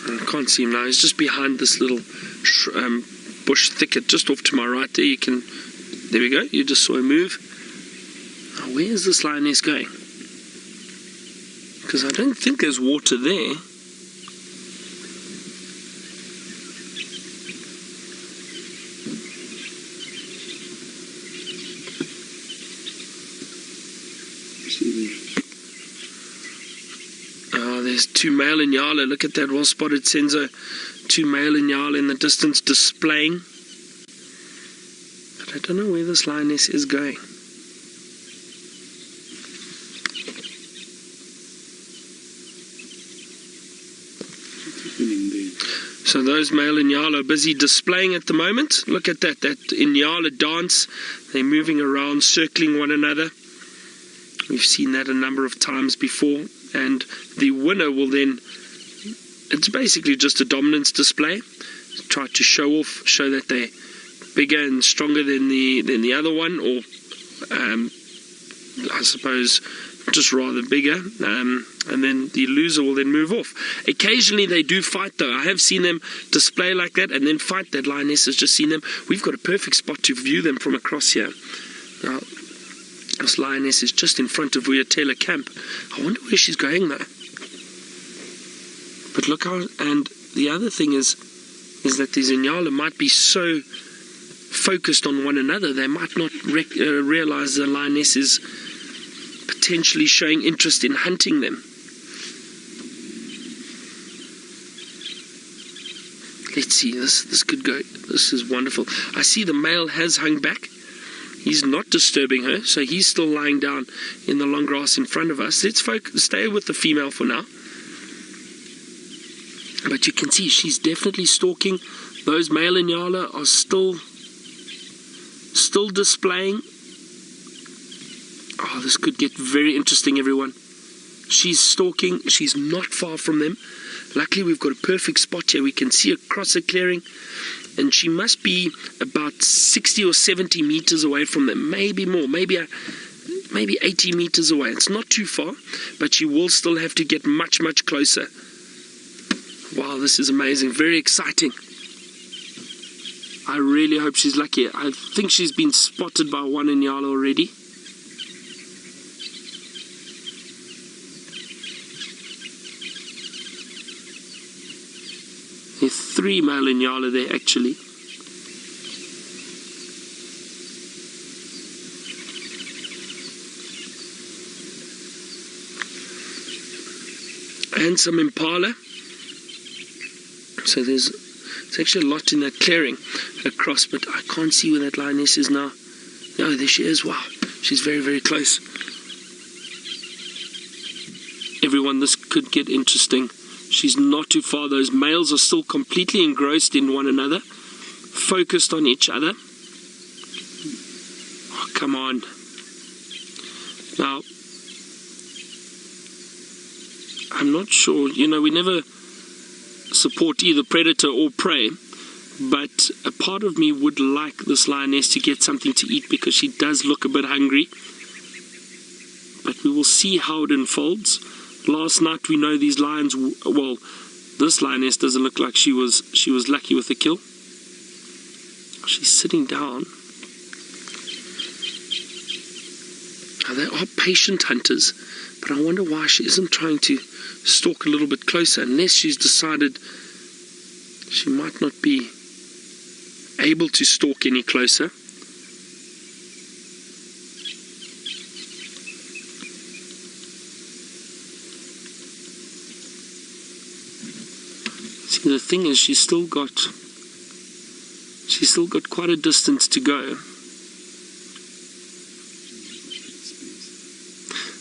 I can't see him now. He's just behind this little bush thicket just off to my right there. There we go. You just saw him move. Now, where is this lioness going? Because I don't think there's water there. There's two male inyala. Look at that, well spotted, Senzo. Two male inyala in the distance displaying. But I don't know where this lioness is going. So those male inyala are busy displaying at the moment. Look at that inyala dance. They're moving around, circling one another. We've seen that a number of times before. And the winner will then, it's basically just a dominance display. Try to show off, show that they're bigger and stronger than the other one, or I suppose just rather bigger. And then the loser will then move off. Occasionally they do fight though. I have seen them display like that and then fight. That lioness has just seen them. We've got a perfect spot to view them from across here. Now, this lioness is just in front of Taylor camp. I wonder where she's going though. But look how, and the other thing is that these Inyala might be so focused on one another, they might not realize the lioness is potentially showing interest in hunting them. Let's see, this could go. This is wonderful. I see the male has hung back. He's not disturbing her, so he's still lying down in the long grass in front of us. Let's stay with the female for now. But you can see she's definitely stalking. Those male Inyala are still displaying. Oh, this could get very interesting, everyone. She's stalking. She's not far from them. Luckily, we've got a perfect spot here. We can see across a clearing. And she must be about 60 or 70 meters away from them. Maybe more. Maybe 80 meters away. It's not too far. But she will still have to get much, much closer. Wow, this is amazing. Very exciting. I really hope she's lucky. I think she's been spotted by one Inyala already. There's 3 male Inyala there actually. And some impala. So there's actually a lot in that clearing across, but I can't see where that lioness is now. Oh, there she is. Wow, she's very, very close. Everyone, this could get interesting. She's not too far. Those males are still completely engrossed in one another, focused on each other. Oh, come on. Now, I'm not sure, we never support either predator or prey, but a part of me would like this lioness to get something to eat because she does look a bit hungry. But we will see how it unfolds. Last night we know these lions, well, this lioness doesn't look like she was lucky with the kill. She's sitting down. Now, they are patient hunters, but I wonder why she isn't trying to stalk a little bit closer, unless she's decided she might not be able to stalk any closer. See, the thing is, she's still got quite a distance to go.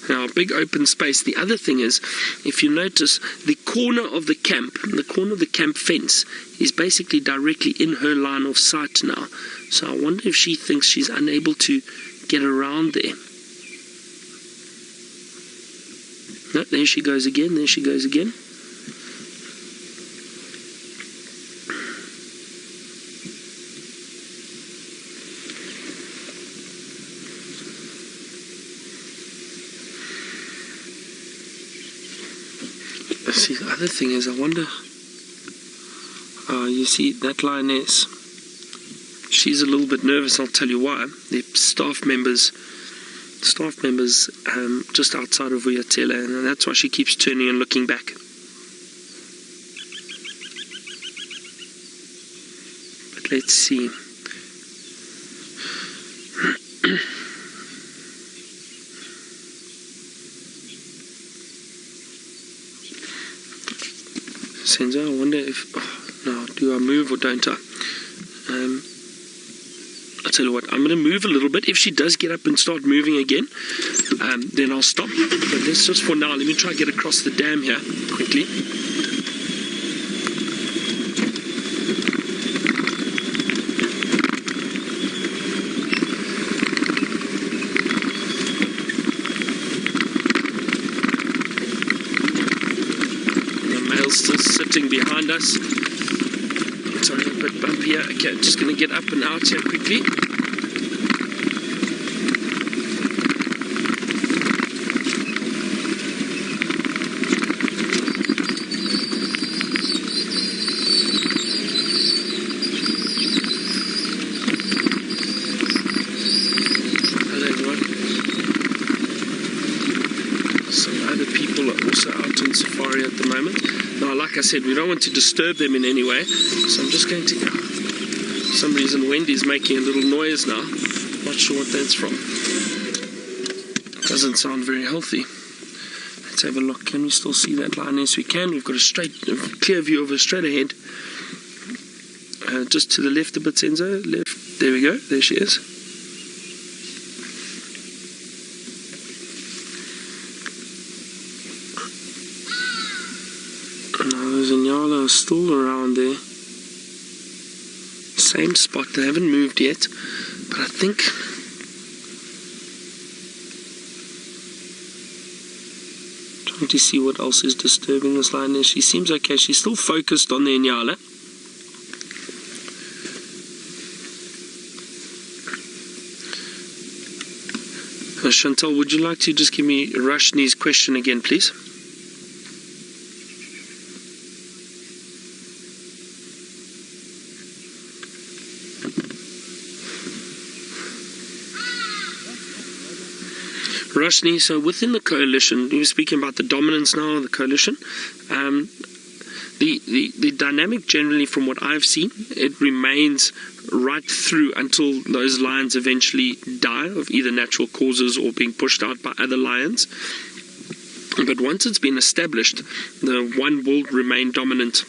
Now, big open space. The other thing is, if you notice, the corner of the camp fence is basically directly in her line of sight now. So I wonder if she thinks she's unable to get around there. No, there she goes again. There she goes again. See, the other thing is, I wonder, you see that lioness, she's a little bit nervous. I'll tell you why. The staff members just outside of Vuyatela, and that's why she keeps turning and looking back. But let's see. Senzo, I wonder if, now, do I move or don't I? I'll tell you what, I'm going to move a little bit. If she does get up and start moving again, then I'll stop. But that's just for now. Let me try to get across the dam here quickly. Still sitting behind us. Sorry, a bit bumpy here. Okay, just going to get up and out here quickly. Hello everyone. Some other people are also out on safari at the moment. Now, like like I said, we don't want to disturb them in any way. So I'm just going to... For some reason, Wendy's making a little noise now. Not sure what that's from. Doesn't sound very healthy. Let's have a look. Can we still see that lioness? We can. We've got a clear view of her straight ahead. Just to the left a bit, Senzo. Left. There we go. There she is. Now those Inyala are still around there. Same spot. They haven't moved yet. But I think... trying to see what else is disturbing this lioness. She seems okay. She's still focused on the Inyala. Chantal, would you like to just give me Rashni's question again, please? Rashni, so within the coalition, you were speaking about the dominance now of the coalition. The dynamic generally, from what I've seen, it remains right through until those lions eventually die of either natural causes or being pushed out by other lions. But once it's been established, the one will remain dominant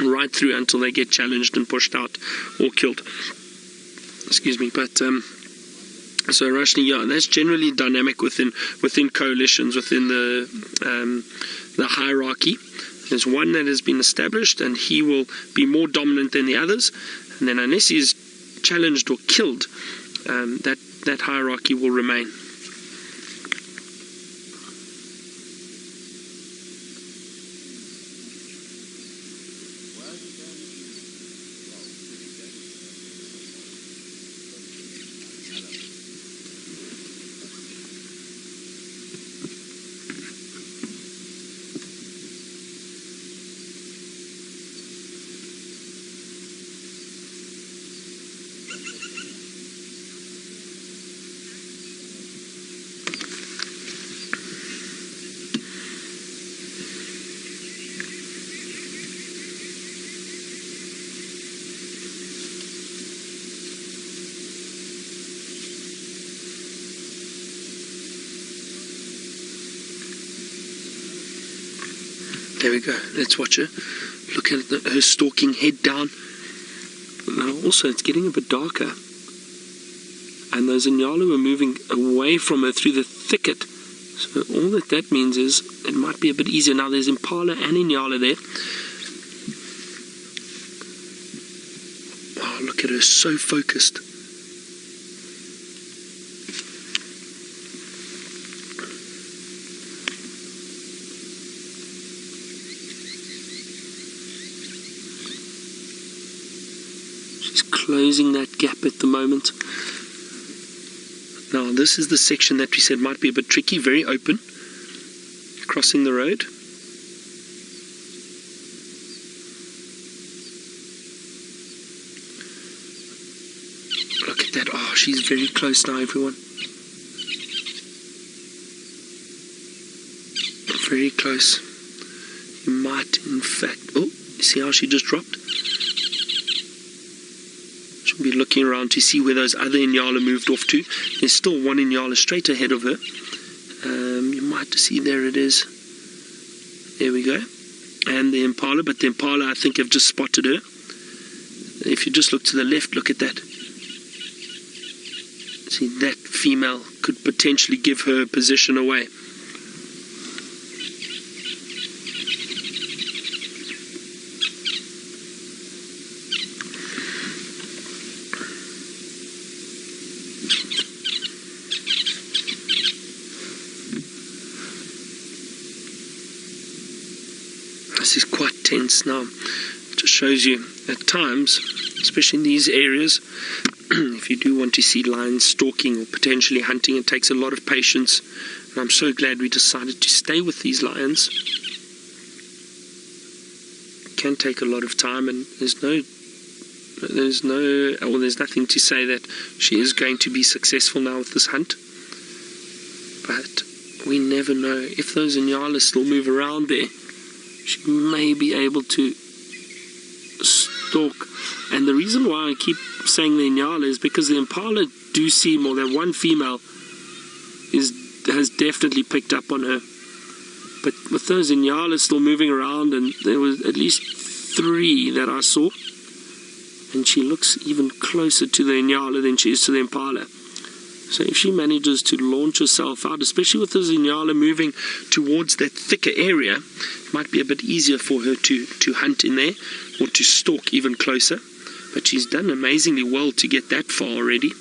right through until they get challenged and pushed out or killed. Excuse me, but so Rashni, yeah, that's generally dynamic within coalitions, within the hierarchy. There's one that has been established, and he will be more dominant than the others. And then unless he is challenged or killed, that hierarchy will remain. There we go. Let's watch her. Look at her stalking, head down. Now also, it's getting a bit darker. And those Inyala are moving away from her through the thicket. So all that means is it might be a bit easier. Now there's Impala and Inyala there. Oh, look at her, so focused. Closing that gap at the moment. Now this is the section that we said might be a bit tricky, very open, crossing the road. Look at that. Oh, she's very close now, everyone. Very close. You might in fact... oh, see how she just dropped? Be looking around to see where those other Inyala moved off to. There's still one Inyala straight ahead of her. You might see, there it is. There we go. And the Impala, but the Impala I think have just spotted her. If you just look to the left, look at that. See, that female could potentially give her position away. This is quite tense now. It just shows you at times, especially in these areas, if you do want to see lions stalking or potentially hunting, it takes a lot of patience. And I'm so glad we decided to stay with these lions. It can take a lot of time, and there's nothing to say that she is going to be successful now with this hunt. But we never know. If those Inyala still move around there, she may be able to stalk. And the reason why I keep saying the Inyala is because the Impala do seem, or that one female has definitely picked up on her. But with those Inyalas still moving around, and there was at least 3 that I saw, and she looks even closer to the Inyala than she is to the Impala. So if she manages to launch herself out, especially with the Inyala moving towards that thicker area, it might be a bit easier for her to hunt in there, or to stalk even closer. But she's done amazingly well to get that far already.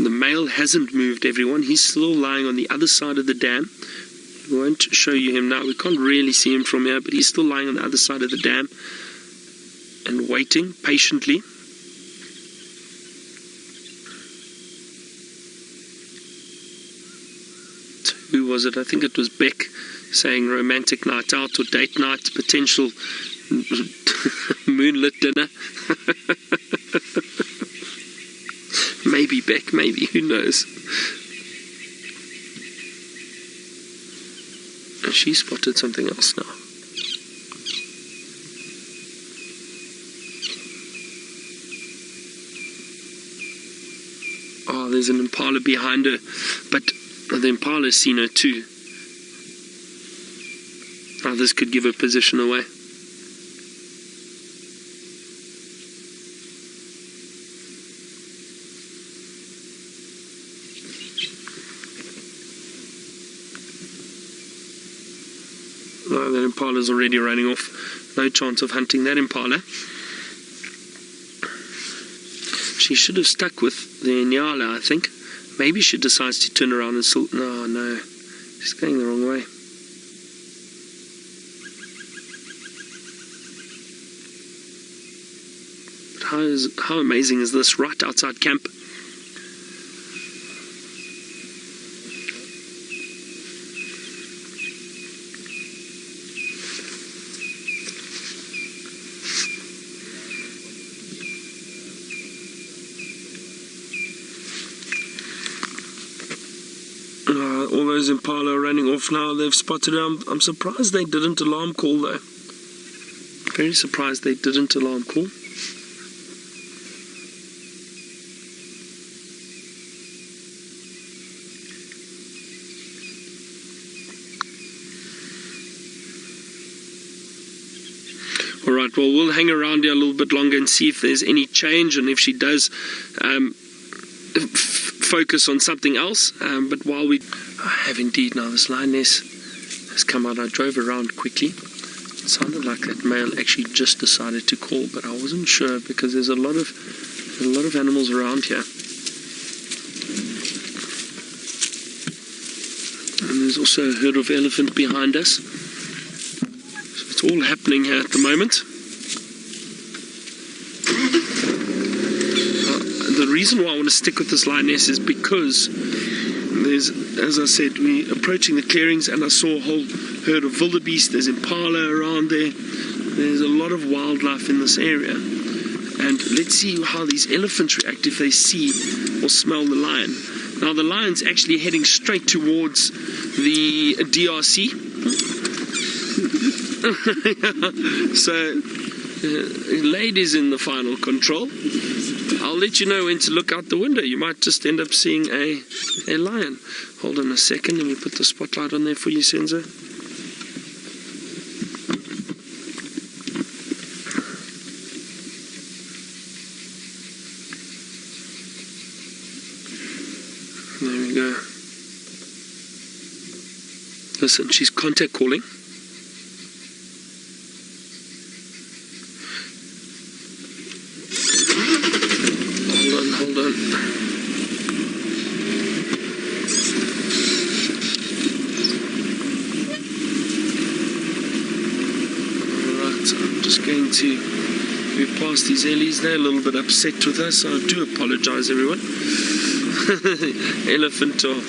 The male hasn't moved, everyone. He's still lying on the other side of the dam. We won't show you him now. We can't really see him from here, but he's still lying on the other side of the dam and waiting patiently. Who was it? I think it was Beck saying romantic night out or date night, potential moonlit dinner. Maybe Beck, maybe, who knows. She spotted something else now. Oh, there's an Impala behind her, but the Impala's seen her too. Now this could give her position away. Oh, that Impala's already running off. No chance of hunting that Impala. She should have stuck with the Inyala, I think. Maybe she decides to turn around and still... No. She's going the wrong way. But how amazing is this? Right outside camp. All those Impala are running off now. They've spotted her. I'm surprised they didn't alarm call though. Very surprised they didn't alarm call. Alright, well, we'll hang around here a little bit longer and see if there's any change, and if she does focus on something else. But while I have indeed now, this lioness has come out. I drove around quickly. It sounded like that male actually just decided to call, but I wasn't sure because there's a lot of animals around here. And there's also a herd of elephant behind us. So it's all happening here at the moment. The reason why I want to stick with this lioness is because there's, as I said, we're approaching the clearings and I saw a whole herd of wildebeest. There's impala around there. There's a lot of wildlife in this area. And let's see how these elephants react if they see or smell the lion. Now the lion's actually heading straight towards the DRC. So, lady's in the final control. I'll let you know when to look out the window. You might just end up seeing a lion. Hold on a second, let me put the spotlight on there for you, Senzo. There we go. Listen, she's contact calling. Hold on. Alright, I'm just going to move past these ellies. They're a little bit upset with us, so I do apologise, everyone. Elephant are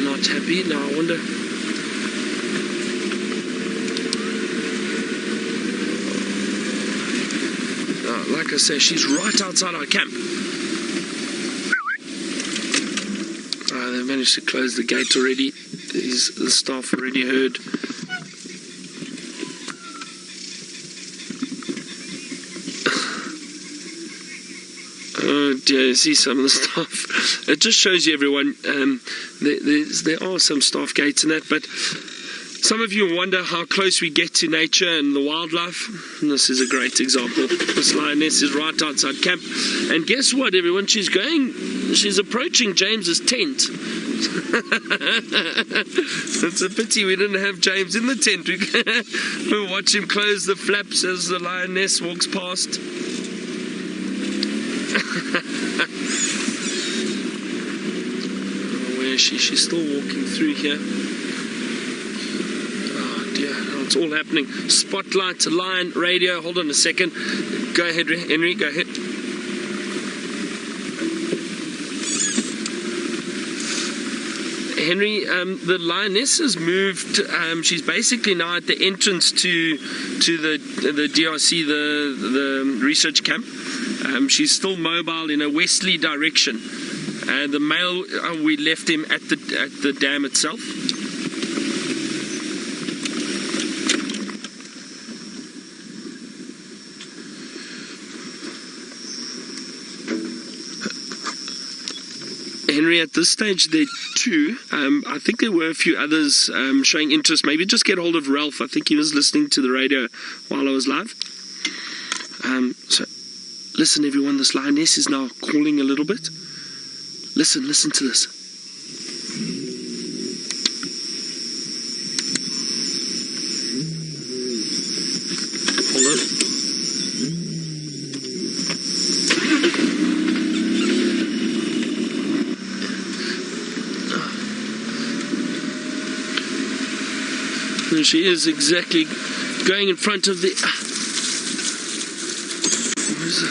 not happy. Now I wonder... like I say, she's right outside our camp. managed to close the gate already. The staff already heard. Oh dear, you see some of the staff. It just shows you, everyone, there are some staff gates and that, but some of you wonder how close we get to nature and the wildlife. And this is a great example. This lioness is right outside camp. And guess what, everyone? She's approaching James's tent. It's a pity we didn't have James in the tent. We'll watch him close the flaps as the lioness walks past. Where is she? She's still walking through here. Oh dear, oh, it's all happening. Spotlight, lion, radio. Hold on a second. Go ahead, Henry, go ahead. Henry, the lioness has moved. She's basically now at the entrance to the DRC, the research camp. She's still mobile in a westerly direction. The male, we left him at the dam itself. Henry, at this stage there are two. I think there were a few others showing interest. Maybe just get hold of Ralph. I think he was listening to the radio while I was live. So listen, everyone, this lioness is now calling a little bit. Listen to this. Hold on. There she is, exactly going in front of the... Where is it?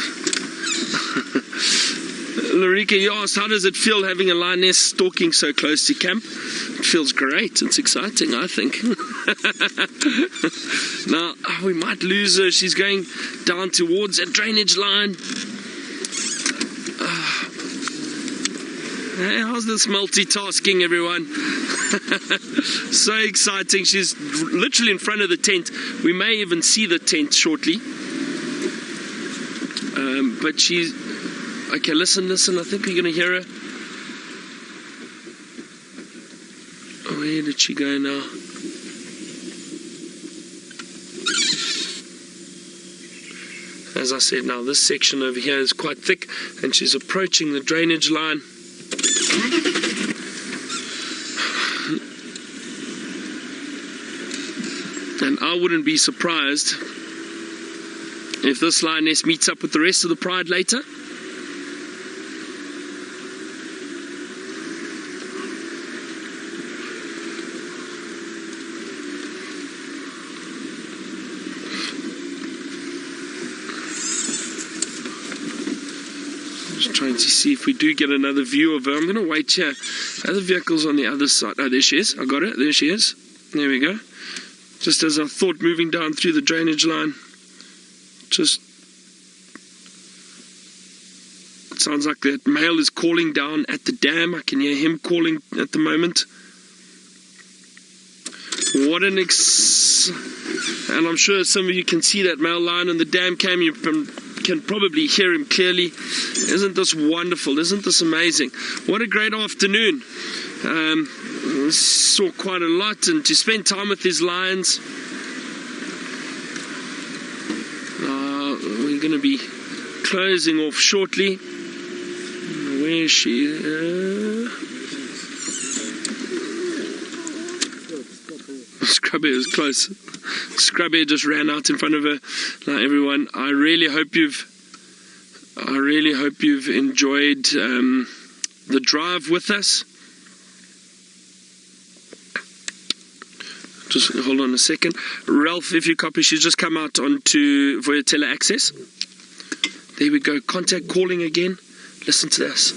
Lorika, you asked, how does it feel having a lioness stalking so close to camp? It feels great. It's exciting, I think. Now, we might lose her. She's going down towards a drainage line. Hey, how's this multitasking, everyone? So exciting. She's literally in front of the tent. We may even see the tent shortly. But she's... Okay, listen. I think we're going to hear her. Where did she go now? As I said, now this section over here is quite thick, and she's approaching the drainage line. And I wouldn't be surprised if this lioness meets up with the rest of the pride later. Just trying to see if we do get another view of her. I'm going to wait here. Other vehicles on the other side. Oh, there she is. I got it. There she is. There we go. Just as I thought, moving down through the drainage line. Just... It sounds like that male is calling down at the dam. I can hear him calling at the moment. What an and I'm sure some of you can see that male lion on the dam cam. You can probably hear him clearly. Isn't this wonderful? Isn't this amazing? What a great afternoon. We saw quite a lot, and to spend time with these lions. We're going to be closing off shortly. Where is she? Scrubby is close. Scrubby just ran out in front of her. Now, everyone, I really hope you've enjoyed the drive with us. Just hold on a second. Ralph, if you copy, she's just come out onto for tele access. There we go. Contact calling again. Listen to this.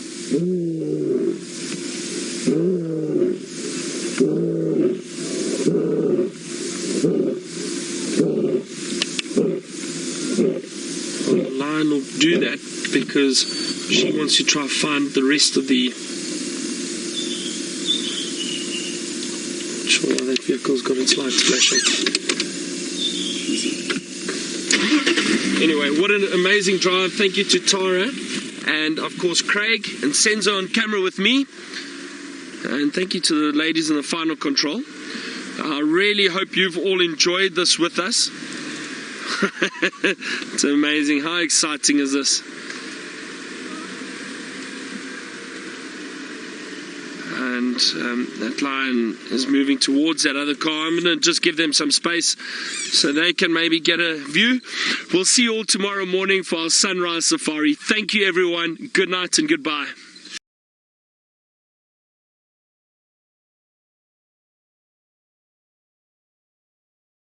The lion will do that because she wants to try and find the rest of the its light's flashing. Anyway, what an amazing drive. Thank you to Tara and of course Craig and Senzo on camera with me. And thank you to the ladies in the final control. I really hope you've all enjoyed this with us. It's amazing. How exciting is this? And that lion is moving towards that other car. I'm going to just give them some space so they can maybe get a view. We'll see you all tomorrow morning for our sunrise safari. Thank you everyone. Good night and goodbye.